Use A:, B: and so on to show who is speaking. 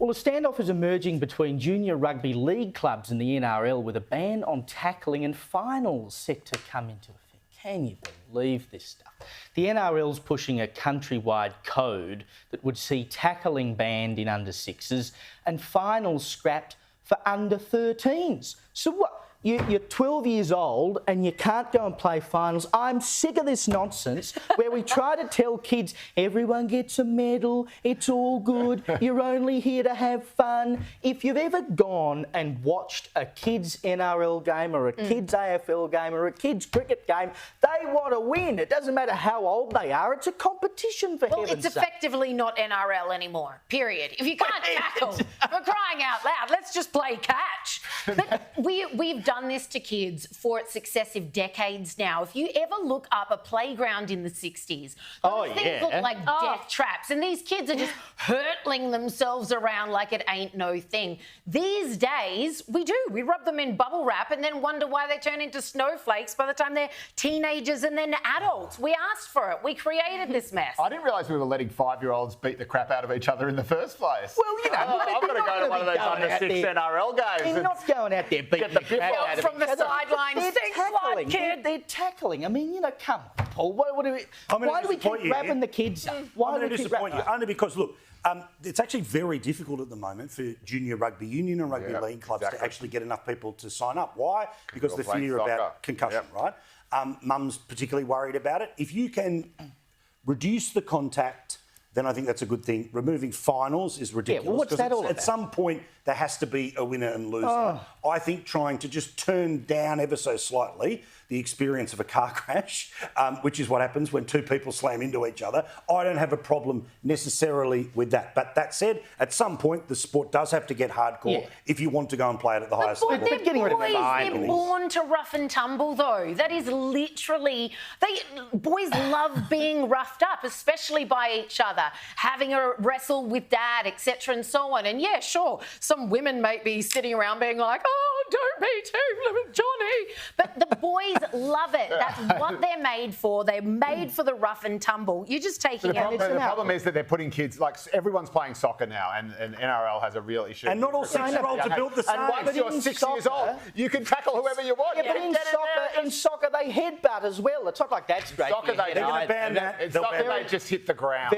A: Well, a standoff is emerging between junior rugby league clubs and the NRL with a ban on tackling and finals set to come into effect. Can you believe this stuff? The NRL's pushing a countrywide code that would see tackling banned in under sixes and finals scrapped for under 13s. So what? You're 12 years old and you can't go and play finals. I'm sick of this nonsense where we try to tell kids everyone gets a medal, it's all good, you're only here to have fun. If you've ever gone and watched a kids NRL game or a kids AFL game or a kids cricket game, they want to win. It doesn't matter how old they are, it's a competition for heaven's sake.
B: Well, it's effectively not NRL anymore, period. If you can't tackle, for crying out loud, let's just play catch. But we've done this to kids for successive decades now. If you ever look up a playground in the 60s, those things look like death traps, and these kids are just hurtling themselves around like it ain't no thing. These days, we rub them in bubble wrap and then wonder why they turn into snowflakes by the time they're teenagers and then adults. We asked for it. We created this mess.
C: I didn't realise we were letting 5-year-olds beat the crap out of each other in the first place.
A: Well, you know,
C: I've got to go to one of those under 6 NRL games.
A: They're not going out there beating the crap out of
B: from the sidelines.
A: Tackling, kid. They're tackling. I mean, you know, come on, Paul. Why do we keep wrapping the kids up?
D: I'm going to disappoint you, only because, look, it's actually very difficult at the moment for junior rugby union and rugby league clubs to actually get enough people to sign up. Why? Because the fear about concussion, right? Mum's particularly worried about it. If you can reduce the contact, then I think that's a good thing. Removing finals is ridiculous.
A: Yeah, well, what's that all about?
D: At some point, there has to be a winner and loser. I think trying to just turn down ever so slightly the experience of a car crash, which is what happens when two people slam into each other, I don't have a problem necessarily with that. But that said, at some point, the sport does have to get hardcore if you want to go and play it at the highest level.
B: They're born to rough and tumble, though. That is literally... Boys love being roughed up, especially by each other, having a wrestle with dad, etc. and so on. And yeah, sure, some women might be sitting around being like, oh, don't be too, Johnny. But the boys love it. That's what they're made for. They're made for the rough and tumble. You're just taking it.
C: The problem is that they're putting kids, like everyone's playing soccer now, and NRL has a real issue.
D: And not all 6-year-olds are built the same.
C: And once you're 6 years old, you can tackle whoever you want.
A: Yeah, but in soccer, they headbutt as well. It's not like that's great.
C: Soccer, they
D: They're going to ban that.
C: In soccer, they just hit the ground.